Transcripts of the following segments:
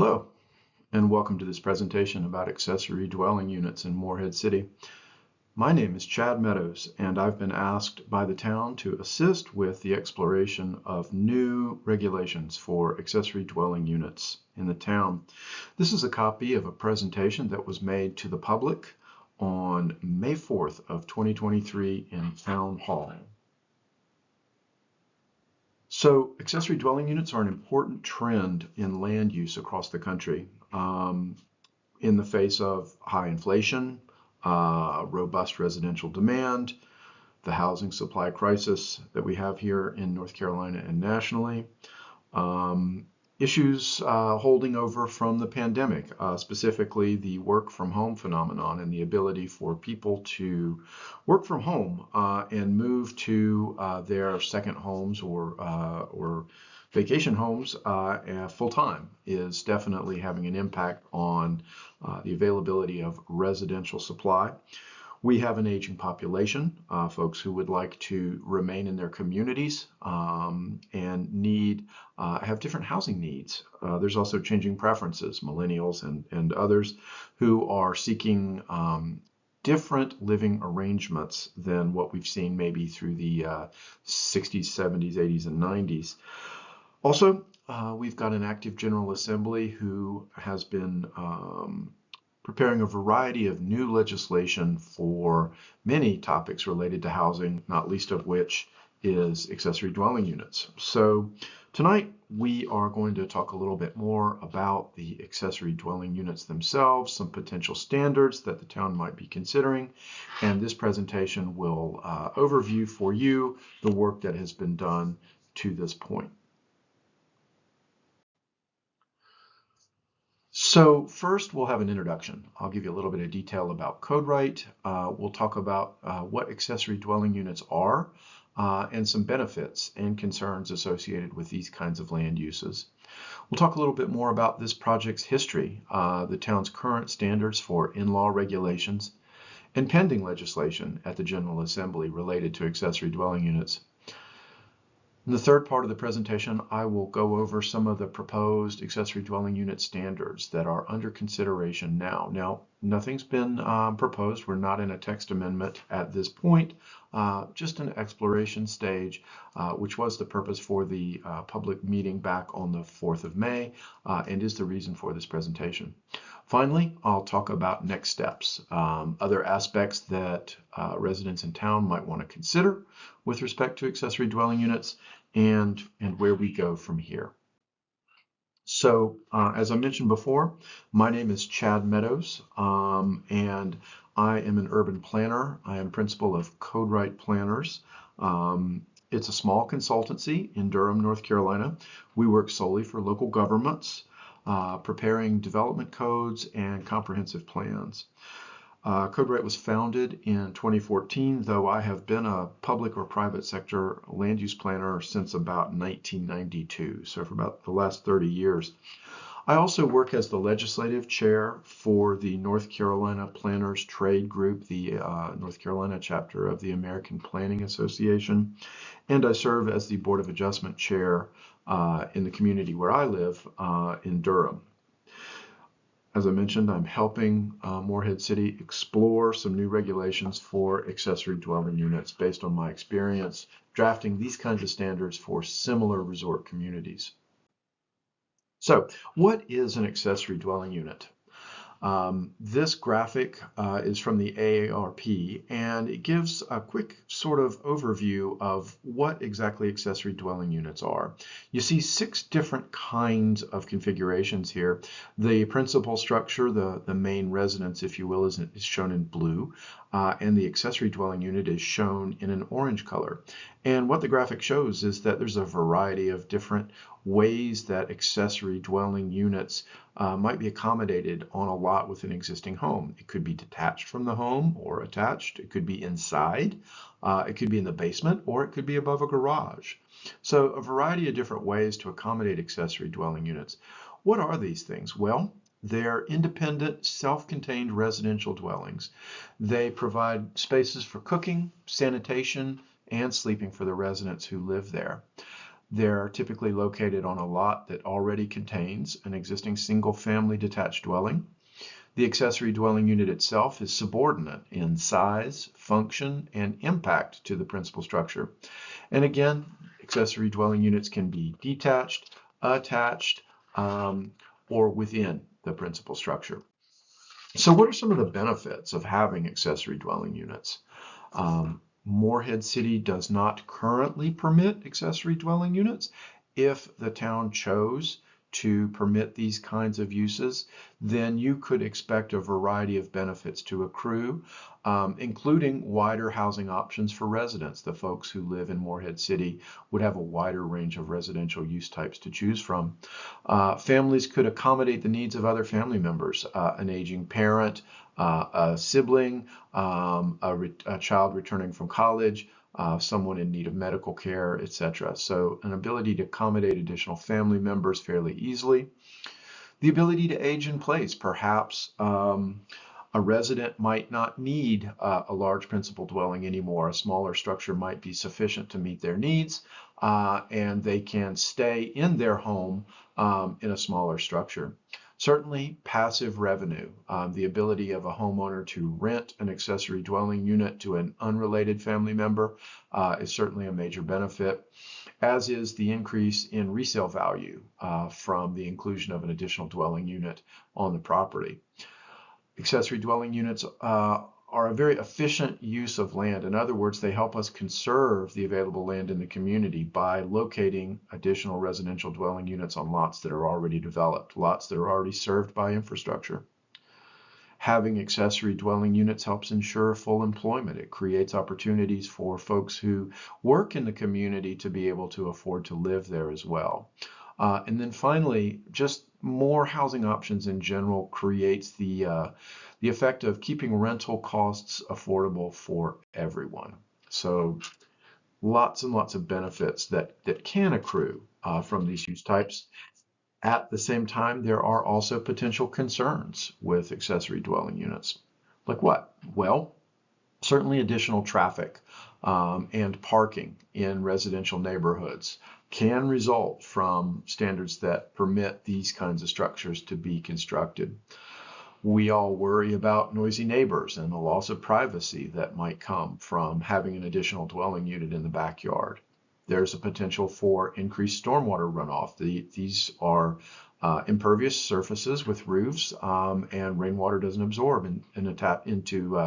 Hello, and welcome to this presentation about accessory dwelling units in Morehead City. My name is Chad Meadows, and I've been asked by the town to assist with the exploration of new regulations for accessory dwelling units in the town. This is a copy of a presentation that was made to the public on May 4th of 2023 in Town Hall. So accessory dwelling units are an important trend in land use across the country in the face of high inflation, robust residential demand, the housing supply crisis that we have here in North Carolina and nationally, issues holding over from the pandemic, specifically the work from home phenomenon and the ability for people to work from home and move to their second homes or vacation homes full time is definitely having an impact on the availability of residential supply. We have an aging population, folks who would like to remain in their communities and have different housing needs. There's also changing preferences, millennials and others who are seeking different living arrangements than what we've seen maybe through the 60s, 70s, 80s, and 90s. Also, we've got an active General Assembly who has been preparing a variety of new legislation for many topics related to housing, not least of which is accessory dwelling units. So tonight we are going to talk a little bit more about the accessory dwelling units themselves, some potential standards that the town might be considering, and this presentation will overview for you the work that has been done to this point. So first, we'll have an introduction. I'll give you a little bit of detail about CodeWright. We'll talk about what accessory dwelling units are and some benefits and concerns associated with these kinds of land uses. We'll talk a little bit more about this project's history, the town's current standards for in-law regulations, and pending legislation at the General Assembly related to accessory dwelling units. In the third part of the presentation, I will go over some of the proposed accessory dwelling unit standards that are under consideration now. Now, nothing's been proposed. We're not in a text amendment at this point, just an exploration stage, which was the purpose for the public meeting back on the 4th of May and is the reason for this presentation. Finally, I'll talk about next steps, other aspects that residents in town might want to consider with respect to accessory dwelling units and where we go from here. So as I mentioned before, my name is Chad Meadows, and I am an urban planner. I am principal of CodeWright Planners. It's a small consultancy in Durham, North Carolina. We work solely for local governments, preparing development codes and comprehensive plans. CodeWright was founded in 2014, though I have been a public or private sector land use planner since about 1992, so for about the last 30 years. I also work as the legislative chair for the North Carolina Planners Trade Group, the North Carolina chapter of the American Planning Association, and I serve as the Board of Adjustment chair in the community where I live in Durham. As I mentioned, I'm helping Morehead City explore some new regulations for accessory dwelling units based on my experience drafting these kinds of standards for similar resort communities. So, what is an accessory dwelling unit? This graphic is from the AARP, and it gives a quick sort of overview of what exactly accessory dwelling units are. You see 6 different kinds of configurations here. The principal structure, the main residence, if you will, is shown in blue, and the accessory dwelling unit is shown in an orange color. And what the graphic shows is that there's a variety of different ways that accessory dwelling units might be accommodated on a lot with an existing home. It could be detached from the home or attached. It could be inside. It could be in the basement, or it could be above a garage. So a variety of different ways to accommodate accessory dwelling units. What are these things? Well, they're independent, self-contained residential dwellings. They provide spaces for cooking, sanitation, and sleeping for the residents who live there. They're typically located on a lot that already contains an existing single-family detached dwelling. The accessory dwelling unit itself is subordinate in size, function, and impact to the principal structure. And again, accessory dwelling units can be detached, attached, or within the principal structure. So what are some of the benefits of having accessory dwelling units? Morehead City does not currently permit accessory dwelling units. If the town chose to permit these kinds of uses, then you could expect a variety of benefits to accrue, including wider housing options for residents. The folks who live in Morehead City would have a wider range of residential use types to choose from. Families could accommodate the needs of other family members, an aging parent, a sibling, a child returning from college, someone in need of medical care, etc. So an ability to accommodate additional family members fairly easily. The ability to age in place. Perhaps a resident might not need a large principal dwelling anymore. A smaller structure might be sufficient to meet their needs, and they can stay in their home in a smaller structure. Certainly, passive revenue, the ability of a homeowner to rent an accessory dwelling unit to an unrelated family member is certainly a major benefit, as is the increase in resale value from the inclusion of an additional dwelling unit on the property. Accessory dwelling units are a very efficient use of land. In other words, they help us conserve the available land in the community by locating additional residential dwelling units on lots that are already developed, lots that are already served by infrastructure. Having accessory dwelling units helps ensure full employment. It creates opportunities for folks who work in the community to be able to afford to live there as well. And then finally, just more housing options in general creates the effect of keeping rental costs affordable for everyone. So lots and lots of benefits that can accrue from these use types. At the same time, there are also potential concerns with accessory dwelling units. Like what? Well, certainly additional traffic and parking in residential neighborhoods can result from standards that permit these kinds of structures to be constructed. We all worry about noisy neighbors and the loss of privacy that might come from having an additional dwelling unit in the backyard. There's a potential for increased stormwater runoff. These are impervious surfaces with roofs, and rainwater doesn't absorb into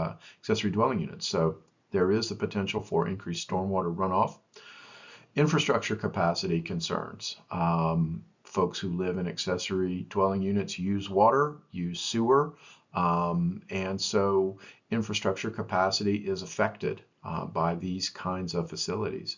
accessory dwelling units. So there is the potential for increased stormwater runoff. Infrastructure capacity concerns. Folks who live in accessory dwelling units use water, use sewer, and so infrastructure capacity is affected by these kinds of facilities.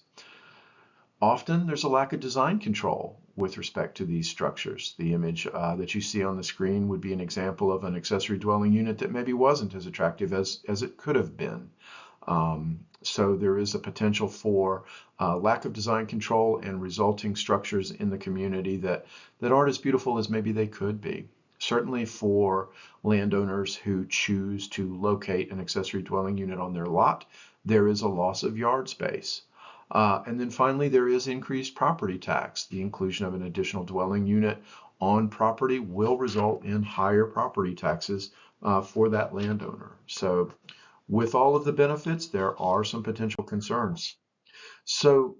Often there's a lack of design control with respect to these structures. The image that you see on the screen would be an example of an accessory dwelling unit that maybe wasn't as attractive as it could have been. So there is a potential for lack of design control and resulting structures in the community that aren't as beautiful as maybe they could be. Certainly for landowners who choose to locate an accessory dwelling unit on their lot, there is a loss of yard space. And then finally, there is increased property tax. The inclusion of an additional dwelling unit on property will result in higher property taxes for that landowner. So with all of the benefits, there are some potential concerns. So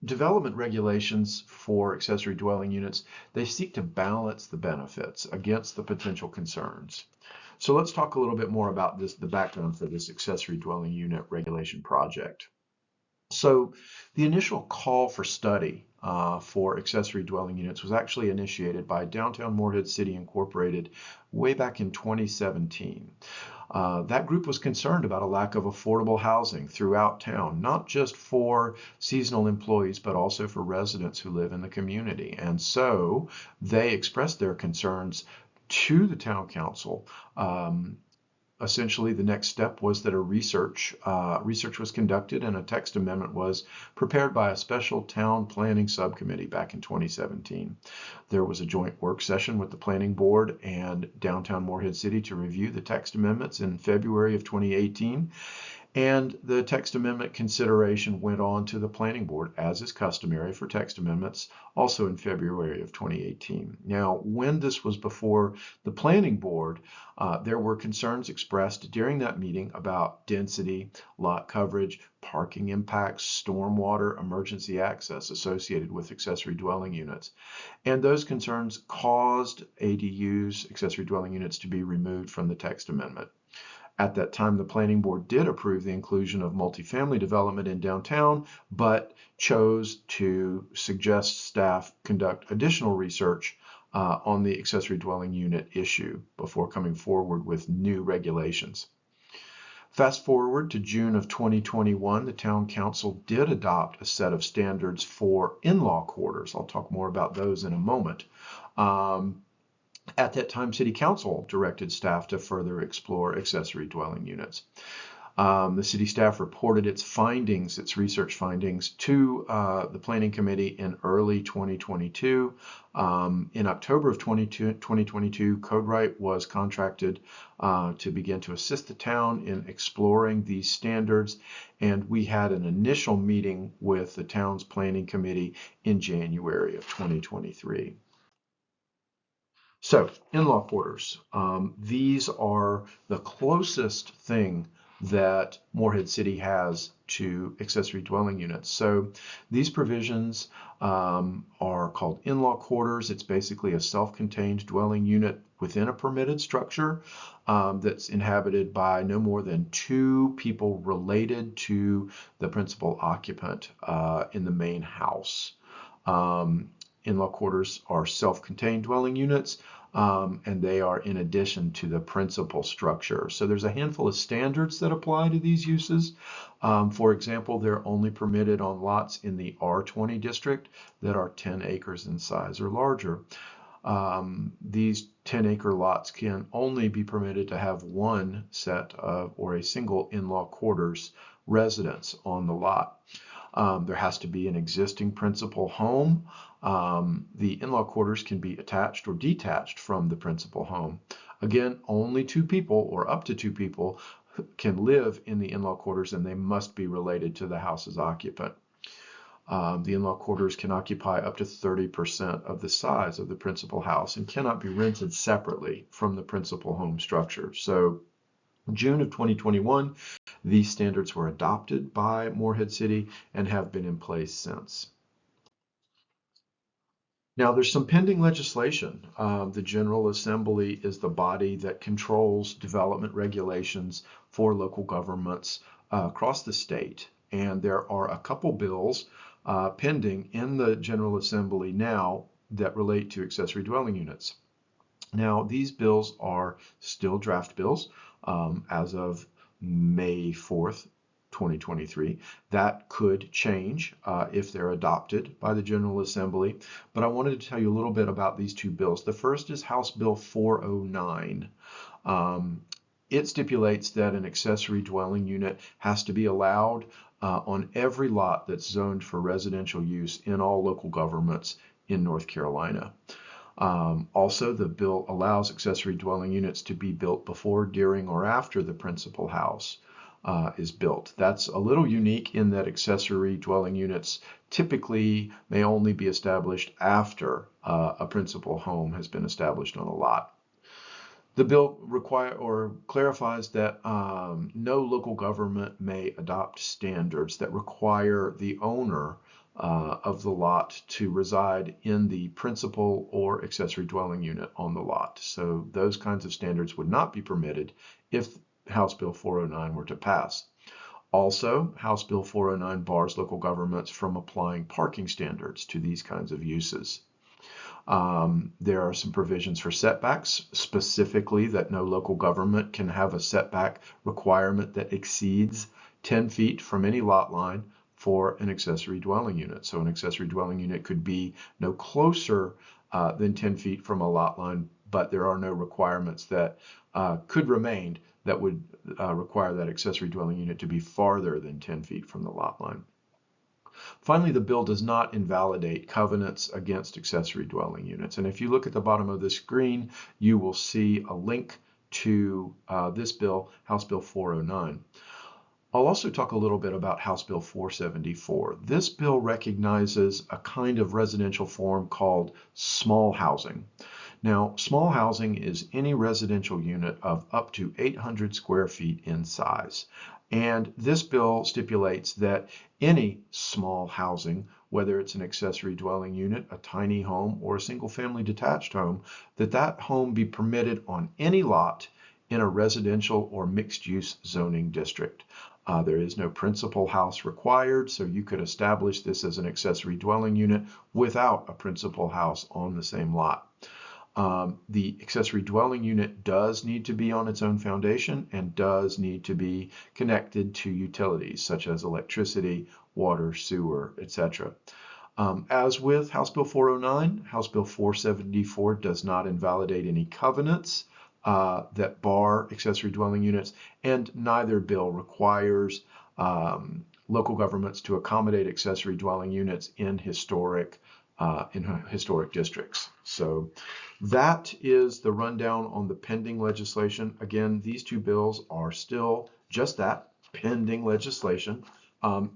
development regulations for accessory dwelling units, they seek to balance the benefits against the potential concerns. So let's talk a little bit more about the background for this accessory dwelling unit regulation project. So the initial call for study for accessory dwelling units was actually initiated by Downtown Morehead City Incorporated way back in 2017. That group was concerned about a lack of affordable housing throughout town, not just for seasonal employees, but also for residents who live in the community. And so they expressed their concerns to the town council. Essentially, the next step was that research was conducted and a text amendment was prepared by a special town planning subcommittee back in 2017. There was a joint work session with the planning board and Downtown Morehead City to review the text amendments in February of 2018. And the text amendment consideration went on to the Planning Board, as is customary for text amendments, also in February of 2018. Now, when this was before the Planning Board, there were concerns expressed during that meeting about density, lot coverage, parking impacts, stormwater, emergency access associated with accessory dwelling units. And those concerns caused ADUs, accessory dwelling units, to be removed from the text amendment. At that time, the Planning Board did approve the inclusion of multifamily development in downtown, but chose to suggest staff conduct additional research on the accessory dwelling unit issue before coming forward with new regulations. Fast forward to June of 2021, the Town Council did adopt a set of standards for in-law quarters. I'll talk more about those in a moment. At that time, City Council directed staff to further explore accessory dwelling units. The city staff reported its findings, its research findings, to the Planning Committee in early 2022. In October of 2022, CodeWright was contracted to begin to assist the town in exploring these standards, and we had an initial meeting with the town's Planning Committee in January of 2023. So, in-law quarters. These are the closest thing that Morehead City has to accessory dwelling units. So these provisions are called in-law quarters. It's basically a self-contained dwelling unit within a permitted structure that's inhabited by no more than 2 people related to the principal occupant in the main house. In-law quarters are self-contained dwelling units, and they are in addition to the principal structure. So there's a handful of standards that apply to these uses. For example, they're only permitted on lots in the R20 district that are 10 acres in size or larger. These 10-acre lots can only be permitted to have one set of or a single in-law quarters residence on the lot. There has to be an existing principal home. The in-law quarters can be attached or detached from the principal home. Again, only 2 people or up to 2 people can live in the in-law quarters, and they must be related to the house's occupant. The in-law quarters can occupy up to 30% of the size of the principal house and cannot be rented separately from the principal home structure. So June of 2021, these standards were adopted by Morehead City and have been in place since. Now, there's some pending legislation. The General Assembly is the body that controls development regulations for local governments across the state. And there are a couple bills pending in the General Assembly now that relate to accessory dwelling units. Now, these bills are still draft bills as of May 4th, 2023. That could change if they're adopted by the General Assembly. But I wanted to tell you a little bit about these 2 bills. The first is House Bill 409. It stipulates that an accessory dwelling unit has to be allowed on every lot that's zoned for residential use in all local governments in North Carolina. Also, the bill allows accessory dwelling units to be built before, during, or after the principal house is built. That's a little unique in that accessory dwelling units typically may only be established after a principal home has been established on a lot. The bill clarifies that no local government may adopt standards that require the owner of the lot to reside in the principal or accessory dwelling unit on the lot. So those kinds of standards would not be permitted if House Bill 409 were to pass. Also, House Bill 409 bars local governments from applying parking standards to these kinds of uses. There are some provisions for setbacks, specifically that no local government can have a setback requirement that exceeds 10 feet from any lot line for an accessory dwelling unit. So an accessory dwelling unit could be no closer than 10 feet from a lot line, but there are no requirements that could remain that would require that accessory dwelling unit to be farther than 10 feet from the lot line. Finally, the bill does not invalidate covenants against accessory dwelling units. And if you look at the bottom of the screen, you will see a link to this bill, House Bill 409. I'll also talk a little bit about House Bill 474. This bill recognizes a kind of residential form called small housing. Now, small housing is any residential unit of up to 800 square feet in size. And this bill stipulates that any small housing, whether it's an accessory dwelling unit, a tiny home, or a single-family detached home, that home be permitted on any lot in a residential or mixed-use zoning district. There is no principal house required, so you could establish this as an accessory dwelling unit without a principal house on the same lot. The accessory dwelling unit does need to be on its own foundation and does need to be connected to utilities such as electricity, water, sewer, etc. As with House Bill 409, House Bill 474 does not invalidate any covenants that bar accessory dwelling units, and neither bill requires local governments to accommodate accessory dwelling units in historic districts. So that is the rundown on the pending legislation. Again, these two bills are still just that, pending legislation.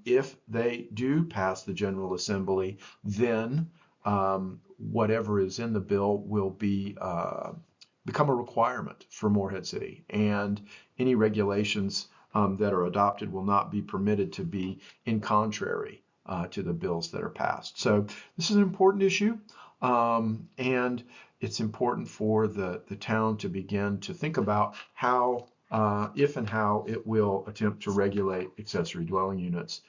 If they do pass the General Assembly, then whatever is in the bill will become a requirement for Morehead City, and any regulations that are adopted will not be permitted to be in contrary to the bills that are passed. So this is an important issue, and it's important for the town to begin to think about how, if and how it will attempt to regulate accessory dwelling units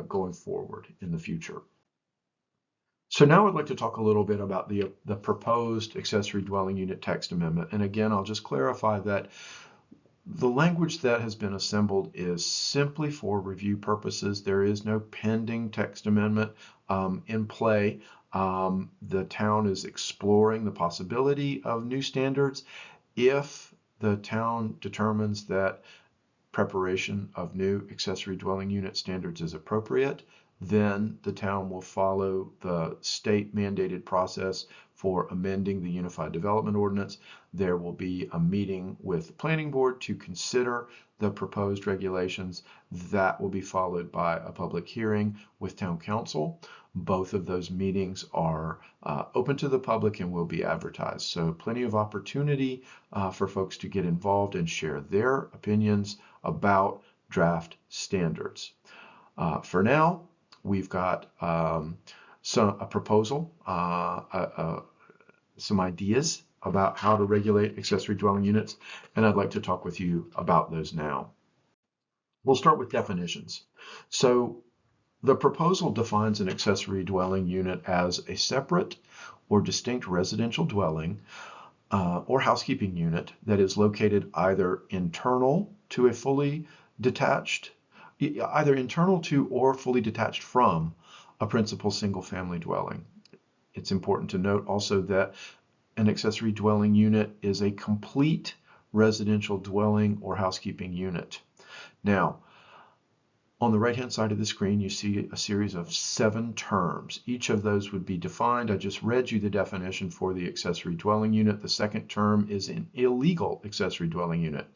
going forward in the future. So now I'd like to talk a little bit about the proposed accessory dwelling unit text amendment. And again, I'll just clarify that the language that has been assembled is simply for review purposes. There is no pending text amendment in play. The town is exploring the possibility of new standards. If the town determines that preparation of new accessory dwelling unit standards is appropriate, then the town will follow the state mandated process for amending the Unified Development Ordinance. There will be a meeting with the Planning Board to consider the proposed regulations. That will be followed by a public hearing with Town Council. Both of those meetings are open to the public and will be advertised. So plenty of opportunity for folks to get involved and share their opinions about draft standards. For now, we've got a proposal, some ideas about how to regulate accessory dwelling units, and I'd like to talk with you about those now. We'll start with definitions. So the proposal defines an accessory dwelling unit as a separate or distinct residential dwelling or housekeeping unit that is located either internal to or fully detached from a principal single-family dwelling. It's important to note also that an accessory dwelling unit is a complete residential dwelling or housekeeping unit. Now, on the right-hand side of the screen, you see a series of 7 terms. Each of those would be defined. I just read you the definition for the accessory dwelling unit. The second term is an illegal accessory dwelling unit.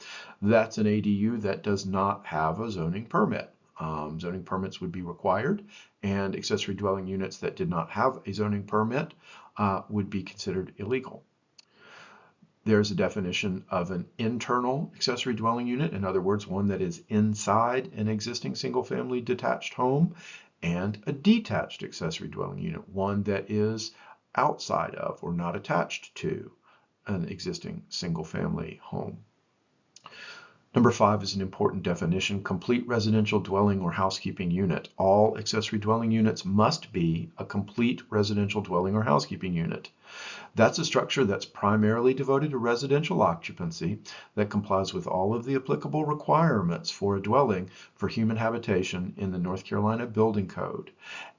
That's an ADU that does not have a zoning permit. Zoning permits would be required, and accessory dwelling units that did not have a zoning permit would be considered illegal. There's a definition of an internal accessory dwelling unit, in other words, one that is inside an existing single-family detached home, and a detached accessory dwelling unit, one that is outside of or not attached to an existing single-family home. Number 5 is an important definition: complete residential dwelling or housekeeping unit. All accessory dwelling units must be a complete residential dwelling or housekeeping unit. That's a structure that's primarily devoted to residential occupancy, that complies with all of the applicable requirements for a dwelling for human habitation in the North Carolina Building Code.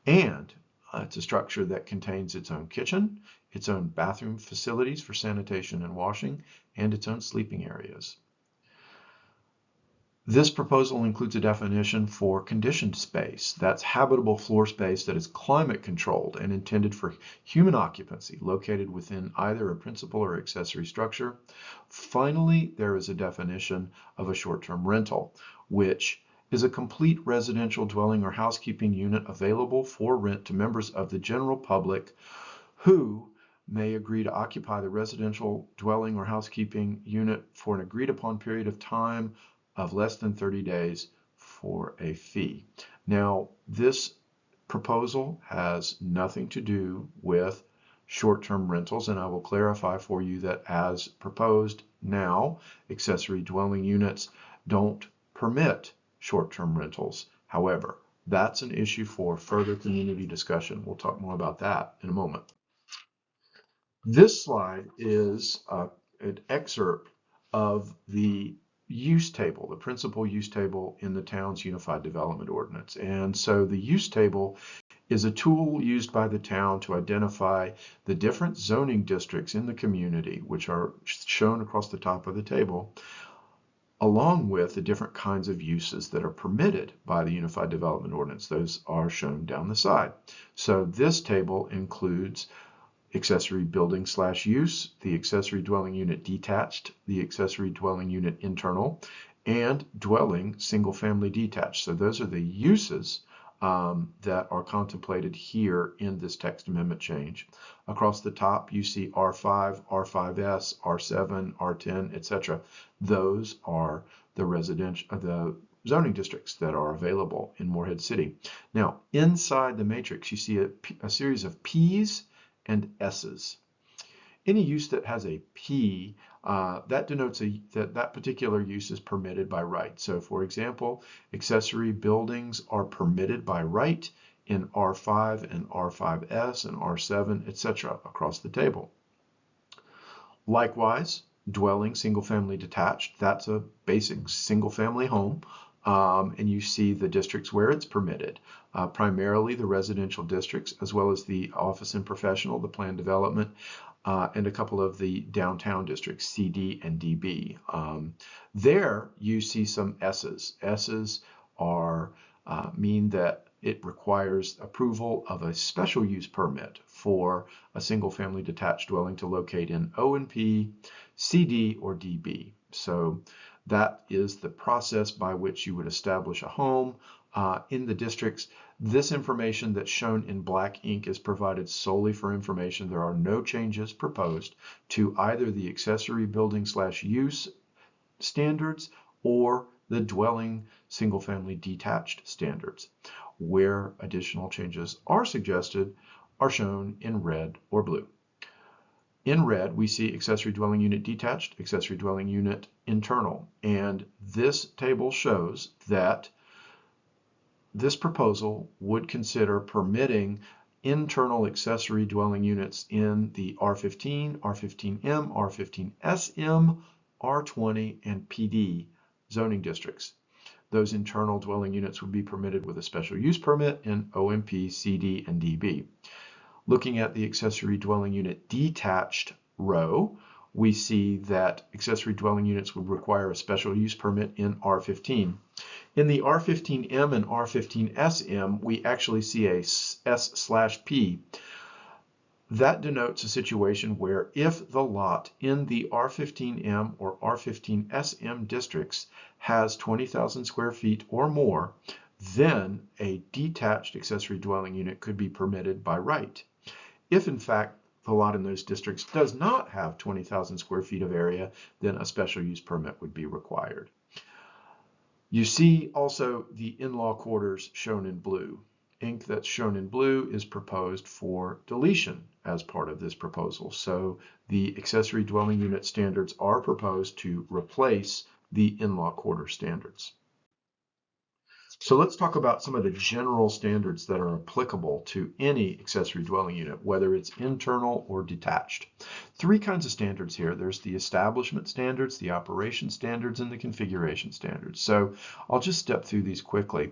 And it's a structure that contains its own kitchen, its own bathroom facilities for sanitation and washing, and its own sleeping areas. This proposal includes a definition for conditioned space. That's habitable floor space that is climate controlled and intended for human occupancy, located within either a principal or accessory structure. Finally, there is a definition of a short-term rental, which is a complete residential dwelling or housekeeping unit available for rent to members of the general public who may agree to occupy the residential dwelling or housekeeping unit for an agreed upon period of time of less than 30 days for a fee. Now, this proposal has nothing to do with short-term rentals, and I will clarify for you that as proposed now, accessory dwelling units don't permit short-term rentals. However, that's an issue for further community discussion. We'll talk more about that in a moment. This slide is an excerpt of the use table, the principal use table in the town's Unified Development Ordinance. And so the use table is a tool used by the town to identify the different zoning districts in the community, which are shown across the top of the table, along with the different kinds of uses that are permitted by the Unified Development Ordinance. Those are shown down the side. So this table includes accessory building / use, the accessory dwelling unit detached, the accessory dwelling unit internal, and dwelling single family detached. So those are the uses that are contemplated here in this text amendment change. Across the top, you see R5, R5S, R7, R10, etc. Those are the zoning districts that are available in Morehead City. Now, inside the matrix, you see a series of P's and S's. Any use that has a P, that denotes that particular use is permitted by right. So for example, accessory buildings are permitted by right in R5 and R5S and R7, etc. across the table. Likewise, dwelling single family detached, that's a basic single family home. And you see the districts where it's permitted, primarily the residential districts, as well as the office and professional, the planned development, and a couple of the downtown districts, CD and DB. There you see some S's. S's are mean that it requires approval of a special use permit for a single family detached dwelling to locate in O and P, CD, or DB. So that is the process by which you would establish a home in the districts. This information that's shown in black ink is provided solely for information. There are no changes proposed to either the accessory building / use standards or the dwelling single family detached standards. Where additional changes are suggested are shown in red or blue. In red, we see accessory dwelling unit detached, accessory dwelling unit internal, and this table shows that this proposal would consider permitting internal accessory dwelling units in the R15, R15M, R15SM, R20, and PD zoning districts. Those internal dwelling units would be permitted with a special use permit in OMP, CD, and DB. Looking at the accessory dwelling unit detached row, we see that accessory dwelling units would require a special use permit in R15. In the R15M and R15SM, we actually see a S/P. That denotes a situation where if the lot in the R15M or R15SM districts has 20,000 square feet or more, then a detached accessory dwelling unit could be permitted by right. If in fact the lot in those districts does not have 20,000 square feet of area, then a special use permit would be required. You see also the in-law quarters shown in blue. Ink that's shown in blue is proposed for deletion as part of this proposal. So the accessory dwelling unit standards are proposed to replace the in-law quarter standards. So let's talk about some of the general standards that are applicable to any accessory dwelling unit, whether it's internal or detached. Three kinds of standards here. There's the establishment standards, the operation standards, and the configuration standards. So I'll just step through these quickly.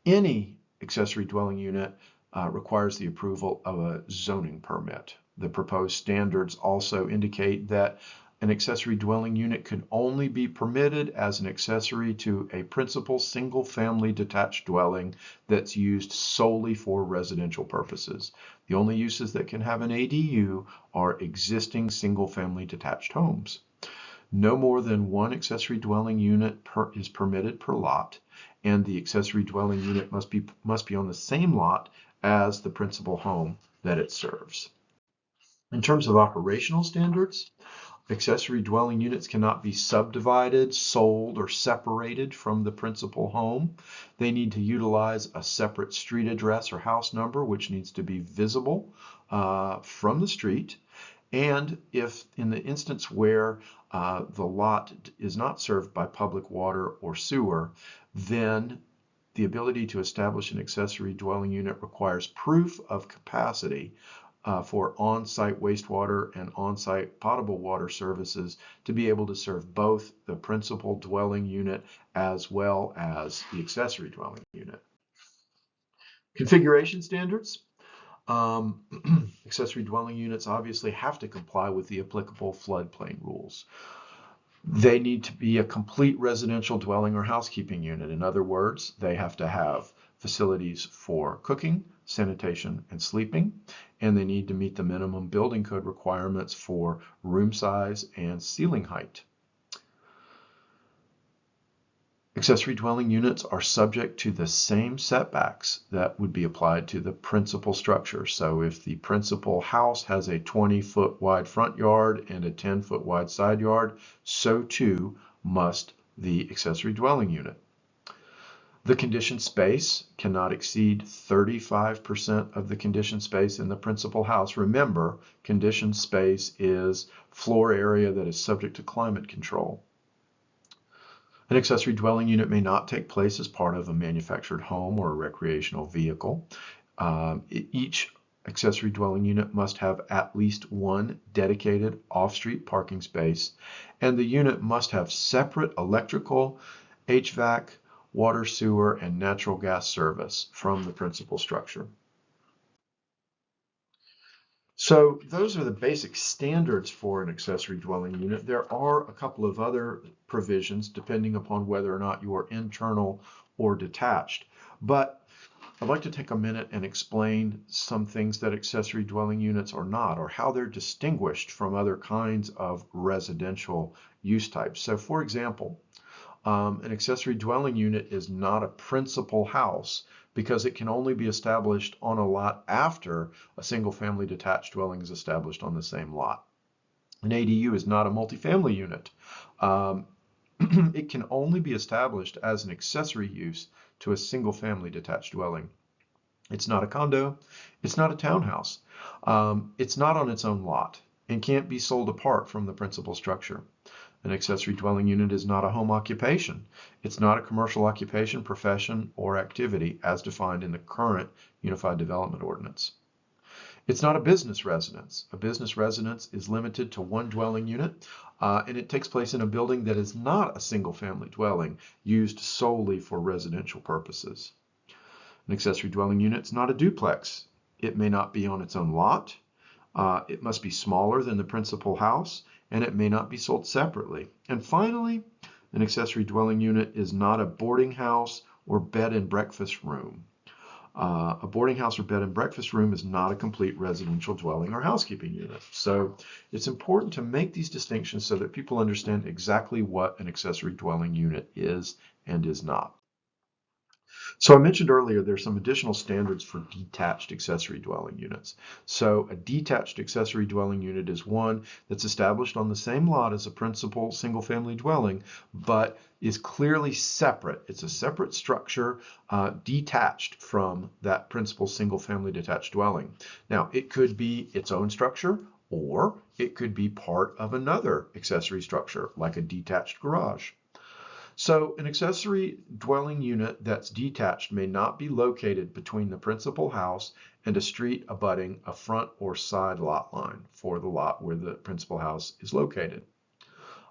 Any accessory dwelling unit requires the approval of a zoning permit. The proposed standards also indicate that an accessory dwelling unit can only be permitted as an accessory to a principal single-family detached dwelling that's used solely for residential purposes. The only uses that can have an ADU are existing single-family detached homes. No more than one accessory dwelling unit is permitted per lot, and the accessory dwelling unit must be on the same lot as the principal home that it serves. In terms of operational standards, accessory dwelling units cannot be subdivided, sold, or separated from the principal home. They need to utilize a separate street address or house number, which needs to be visible from the street. And if in the instance where the lot is not served by public water or sewer, then the ability to establish an accessory dwelling unit requires proof of capacity for on-site wastewater and on-site potable water services to be able to serve both the principal dwelling unit as well as the accessory dwelling unit. Configuration standards. Accessory dwelling units obviously have to comply with the applicable floodplain rules. They need to be a complete residential dwelling or housekeeping unit. In other words, they have to have facilities for cooking, sanitation, and sleeping, and they need to meet the minimum building code requirements for room size and ceiling height. Accessory dwelling units are subject to the same setbacks that would be applied to the principal structure. So if the principal house has a 20-foot wide front yard and a 10-foot wide side yard, so too must the accessory dwelling unit. The conditioned space cannot exceed 35% of the conditioned space in the principal house. Remember, conditioned space is floor area that is subject to climate control. An accessory dwelling unit may not take place as part of a manufactured home or a recreational vehicle. Each accessory dwelling unit must have at least one dedicated off-street parking space, and the unit must have separate electrical, HVAC, water, sewer, and natural gas service from the principal structure. So those are the basic standards for an accessory dwelling unit. There are a couple of other provisions depending upon whether or not you are internal or detached. But I'd like to take a minute and explain some things that accessory dwelling units are not, or how they're distinguished from other kinds of residential use types. So for example, an accessory dwelling unit is not a principal house because it can only be established on a lot after a single-family detached dwelling is established on the same lot. An ADU is not a multifamily unit. It can only be established as an accessory use to a single-family detached dwelling. It's not a condo. It's not a townhouse. It's not on its own lot and can't be sold apart from the principal structure. An accessory dwelling unit is not a home occupation. It's not a commercial occupation, profession, or activity as defined in the current Unified Development Ordinance. It's not a business residence. A business residence is limited to one dwelling unit, and it takes place in a building that is not a single-family dwelling used solely for residential purposes. An accessory dwelling unit is not a duplex. It may not be on its own lot. It must be smaller than the principal house, and it may not be sold separately. And finally, an accessory dwelling unit is not a boarding house or bed and breakfast room. A boarding house or bed and breakfast room is not a complete residential dwelling or housekeeping unit. So it's important to make these distinctions so that people understand exactly what an accessory dwelling unit is and is not. So I mentioned earlier there's some additional standards for detached accessory dwelling units. So a detached accessory dwelling unit is one that's established on the same lot as a principal single-family dwelling, but is clearly separate. It's a separate structure detached from that principal single-family detached dwelling. Now, it could be its own structure, or it could be part of another accessory structure, like a detached garage. So an accessory dwelling unit that's detached may not be located between the principal house and a street abutting a front or side lot line for the lot where the principal house is located.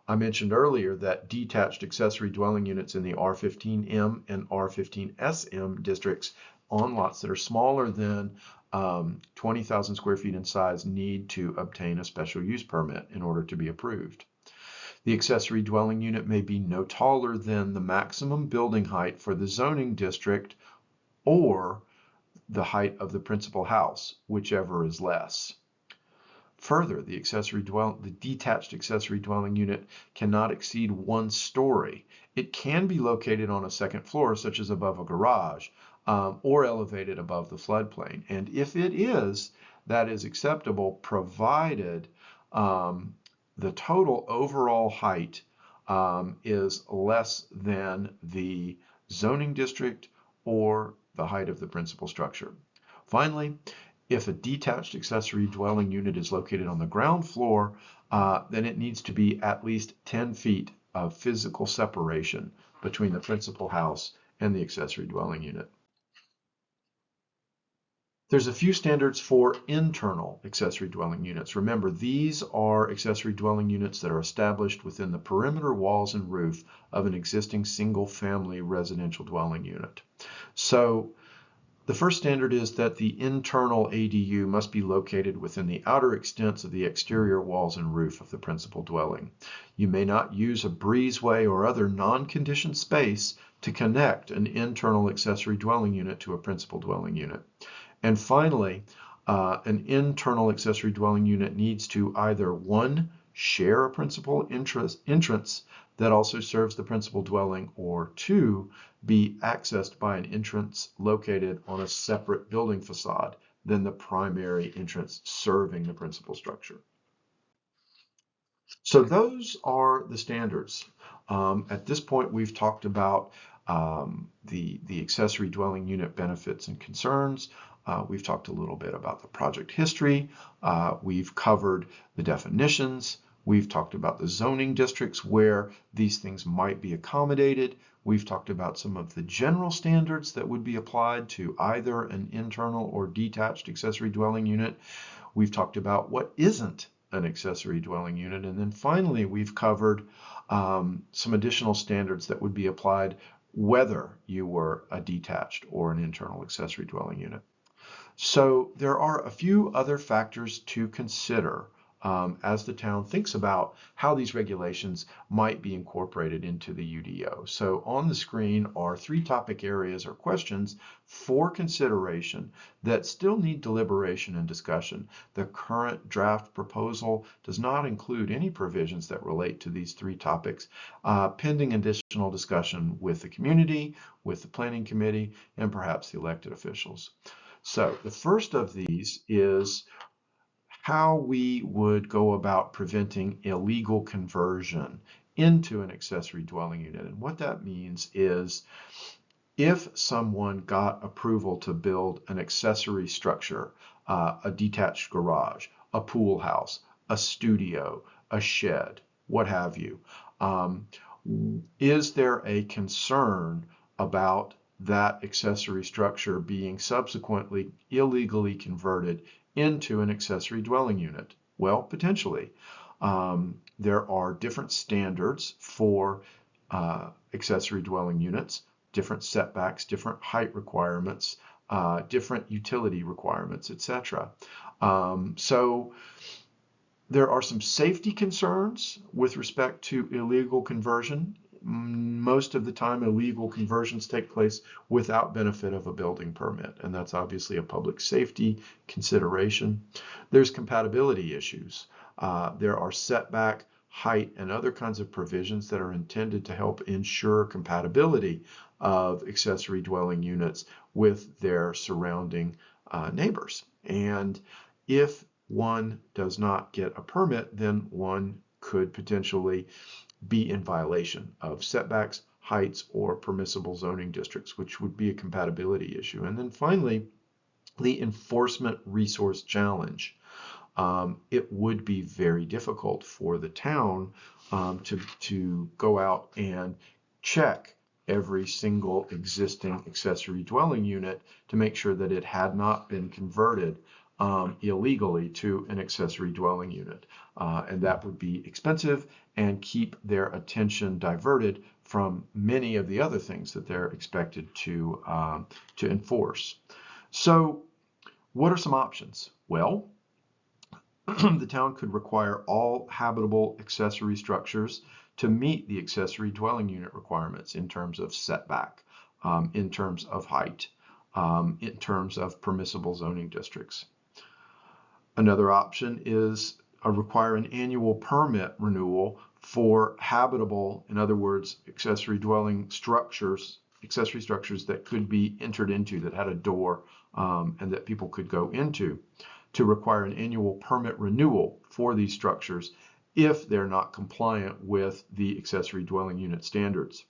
I mentioned earlier that detached accessory dwelling units in the R15M and R15SM districts on lots that are smaller than 20,000 square feet in size need to obtain a special use permit in order to be approved. The accessory dwelling unit may be no taller than the maximum building height for the zoning district or the height of the principal house, whichever is less. Further, the detached accessory dwelling unit cannot exceed 1 story. It can be located on a second floor, such as above a garage, or elevated above the floodplain. And if it is, that is acceptable, provided the total overall height is less than the zoning district or the height of the principal structure. Finally, if a detached accessory dwelling unit is located on the ground floor, then it needs to be at least 10 feet of physical separation between the principal house and the accessory dwelling unit. There's a few standards for internal accessory dwelling units. Remember, these are accessory dwelling units that are established within the perimeter walls and roof of an existing single-family residential dwelling unit. So the first standard is that the internal ADU must be located within the outer extents of the exterior walls and roof of the principal dwelling. You may not use a breezeway or other non-conditioned space to connect an internal accessory dwelling unit to a principal dwelling unit. And finally, an internal accessory dwelling unit needs to either, 1, share a principal entrance that also serves the principal dwelling, or 2, be accessed by an entrance located on a separate building facade than the primary entrance serving the principal structure. So those are the standards. At this point, we've talked about the accessory dwelling unit benefits and concerns. We've talked a little bit about the project history. We've covered the definitions. We've talked about the zoning districts where these things might be accommodated. We've talked about some of the general standards that would be applied to either an internal or detached accessory dwelling unit. We've talked about what isn't an accessory dwelling unit. And then finally, we've covered some additional standards that would be applied whether you were a detached or an internal accessory dwelling unit. So there are a few other factors to consider as the town thinks about how these regulations might be incorporated into the UDO. So on the screen are 3 topic areas or questions for consideration that still need deliberation and discussion. The current draft proposal does not include any provisions that relate to these 3 topics, pending additional discussion with the community, with the planning committee, and perhaps the elected officials. So the first of these is how we would go about preventing illegal conversion into an accessory dwelling unit. And what that means is if someone got approval to build an accessory structure, a detached garage, a pool house, a studio, a shed, what have you, is there a concern about that accessory structure being subsequently illegally converted into an accessory dwelling unit? Well, potentially. There are different standards for accessory dwelling units, different setbacks, different height requirements, different utility requirements, etc. So there are some safety concerns with respect to illegal conversion. Most of the time, illegal conversions take place without benefit of a building permit, and that's obviously a public safety consideration. There's compatibility issues. There are setback, height, and other kinds of provisions that are intended to help ensure compatibility of accessory dwelling units with their surrounding neighbors. And if one does not get a permit, then one could potentially be in violation of setbacks, heights, or permissible zoning districts, which would be a compatibility issue. And then finally, the enforcement resource challenge. It would be very difficult for the town to go out and check every single existing accessory dwelling unit to make sure that it had not been converted illegally to an accessory dwelling unit. And that would be expensive and keep their attention diverted from many of the other things that they're expected to enforce. So what are some options? Well, the town could require all habitable accessory structures to meet the accessory dwelling unit requirements in terms of setback, in terms of height, in terms of permissible zoning districts. Another option is require an annual permit renewal for habitable, in other words, accessory structures that could be entered into, that had a door and that people could go into, to require an annual permit renewal for these structures if they're not compliant with the accessory dwelling unit standards.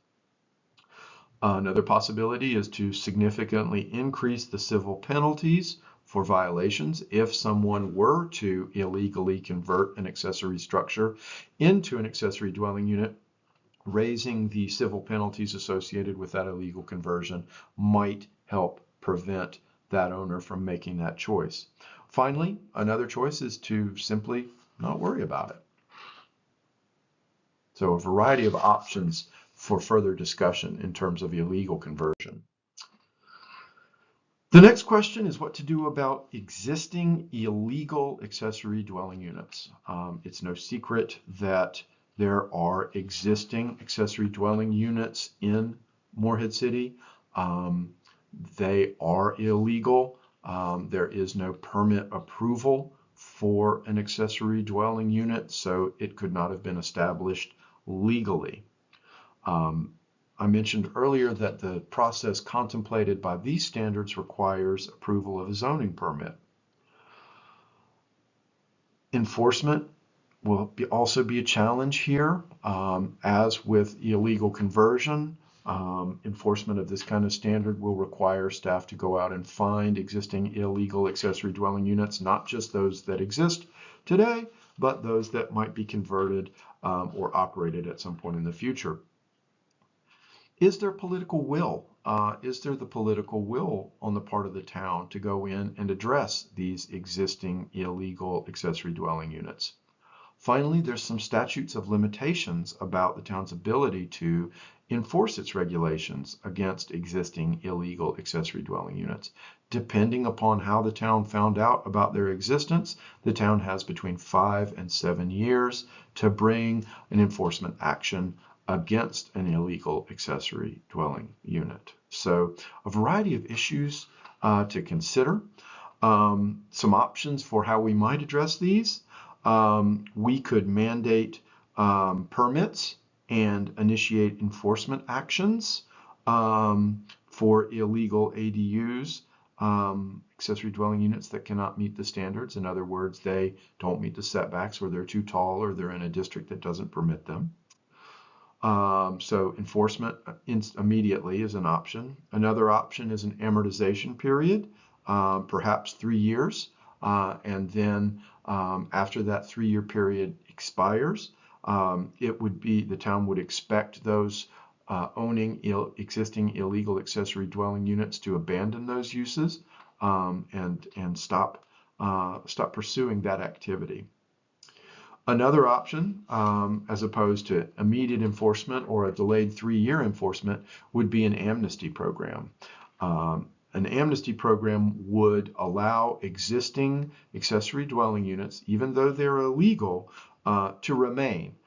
Another possibility is to significantly increase the civil penalties for violations if someone were to illegally convert an accessory structure into an accessory dwelling unit. Raising the civil penalties associated with that illegal conversion might help prevent that owner from making that choice. Finally, another choice is to simply not worry about it. So a variety of options for further discussion in terms of illegal conversion. The next question is what to do about existing illegal accessory dwelling units. It's no secret that there are existing accessory dwelling units in Morehead City. They are illegal. There is no permit approval for an accessory dwelling unit, so it could not have been established legally. I mentioned earlier that the process contemplated by these standards requires approval of a zoning permit. Enforcement will also be a challenge here. As with illegal conversion, enforcement of this kind of standard will require staff to go out and find existing illegal accessory dwelling units, not just those that exist today, but those that might be converted or operated at some point in the future. Is there political will? Is there the political will on the part of the town to go in and address these existing illegal accessory dwelling units? Finally, there's some statutes of limitations about the town's ability to enforce its regulations against existing illegal accessory dwelling units. Depending upon how the town found out about their existence, the town has between 5 and 7 years to bring an enforcement action against an illegal accessory dwelling unit. So a variety of issues to consider. Some options for how we might address these. We could mandate permits and initiate enforcement actions for illegal ADUs, accessory dwelling units that cannot meet the standards. In other words, they don't meet the setbacks, or they're too tall, or they're in a district that doesn't permit them. So enforcement immediately is an option. Another option is an amortization period, perhaps 3 years. And then after that 3-year period expires, the town would expect those owning existing illegal accessory dwelling units to abandon those uses and stop pursuing that activity. Another option, as opposed to immediate enforcement or a delayed 3-year enforcement, would be an amnesty program. An amnesty program would allow existing accessory dwelling units, even though they're illegal, to remain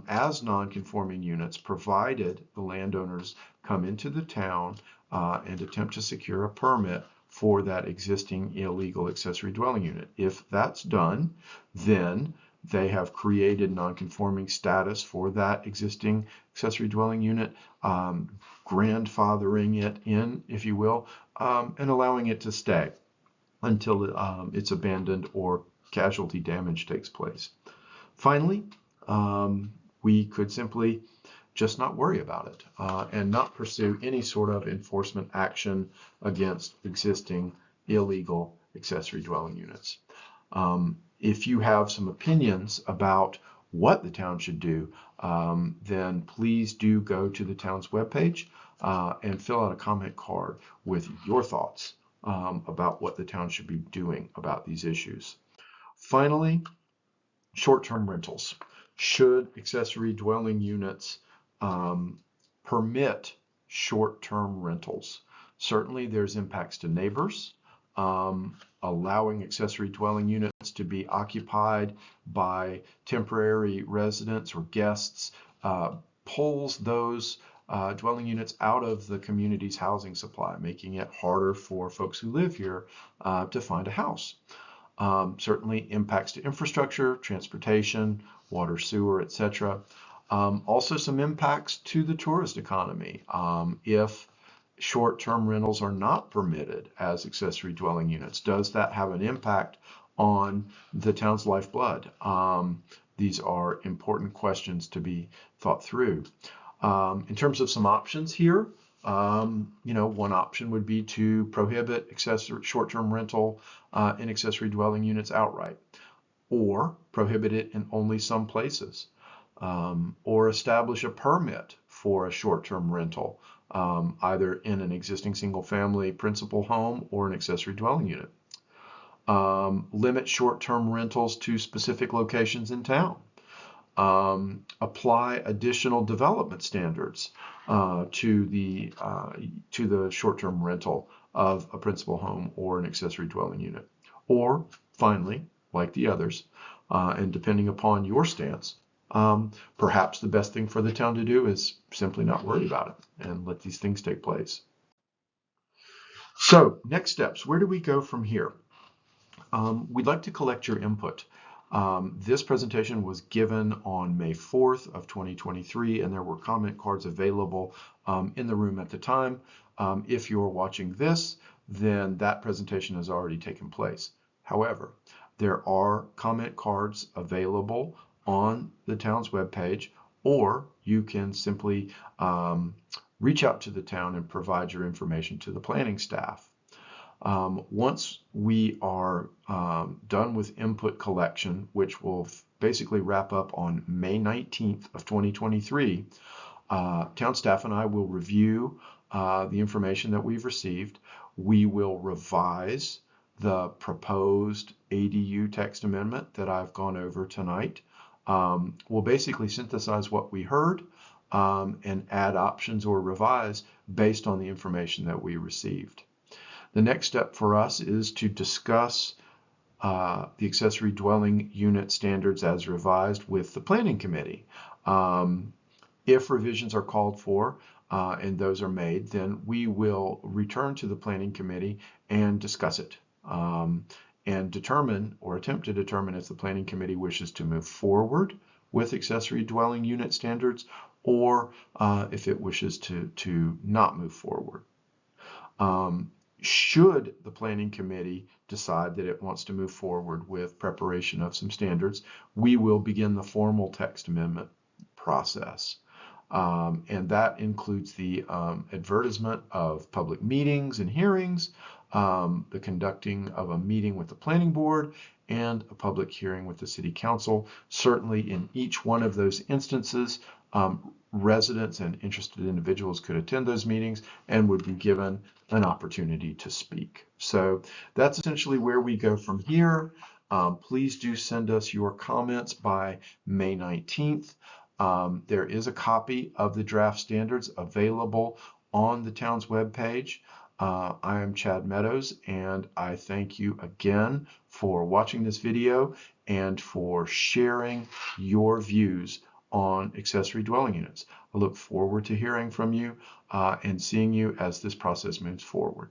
as non-conforming units, provided the landowners come into the town and attempt to secure a permit for that existing illegal accessory dwelling unit. If that's done, then they have created non-conforming status for that existing accessory dwelling unit, grandfathering it in, if you will, and allowing it to stay until it's abandoned or casualty damage takes place. Finally, we could simply just not worry about it and not pursue any sort of enforcement action against existing illegal accessory dwelling units. If you have some opinions about what the town should do, then please do go to the town's webpage and fill out a comment card with your thoughts about what the town should be doing about these issues. Finally, short-term rentals. Should accessory dwelling units permit short-term rentals? Certainly there's impacts to neighbors. Allowing accessory dwelling units to be occupied by temporary residents or guests pulls those dwelling units out of the community's housing supply, making it harder for folks who live here to find a house. certainly impacts to infrastructure, transportation, water, sewer, etc. Also some impacts to the tourist economy. If short-term rentals are not permitted as accessory dwelling units, does that have an impact on the town's lifeblood? These are important questions to be thought through. In terms of some options here, one option would be to prohibit short-term rental in accessory dwelling units outright, or prohibit it in only some places, or establish a permit for a short-term rental, either in an existing single-family principal home or an accessory dwelling unit. Limit short-term rentals to specific locations in town. Apply additional development standards to the short-term rental of a principal home or an accessory dwelling unit. Or finally, like the others, and depending upon your stance, perhaps the best thing for the town to do is simply not worry about it and let these things take place. So next steps, where do we go from here? We'd like to collect your input. This presentation was given on May 4th of 2023, and there were comment cards available in the room at the time. If you're watching this, then that presentation has already taken place. However, there are comment cards available on the town's webpage, or you can simply reach out to the town and provide your information to the planning staff. Once we are done with input collection, which will basically wrap up on May 19th of 2023, town staff and I will review the information that we've received. We will revise the proposed ADU text amendment that I've gone over tonight. We'll basically synthesize what we heard and add options or revise based on the information that we received. The next step for us is to discuss the accessory dwelling unit standards as revised with the planning committee. If revisions are called for and those are made, then we will return to the planning committee and discuss it and determine or attempt to determine if the planning committee wishes to move forward with accessory dwelling unit standards or if it wishes to not move forward. Should the planning committee decide that it wants to move forward with preparation of some standards, we will begin the formal text amendment process. And that includes the advertisement of public meetings and hearings, the conducting of a meeting with the planning board, and a public hearing with the city council. Certainly in each one of those instances, residents and interested individuals could attend those meetings and would be given an opportunity to speak. So that's essentially where we go from here. Please do send us your comments by May 19th. There is a copy of the draft standards available on the town's webpage. I am Chad Meadows, and I thank you again for watching this video and for sharing your views on accessory dwelling units. I look forward to hearing from you and seeing you as this process moves forward.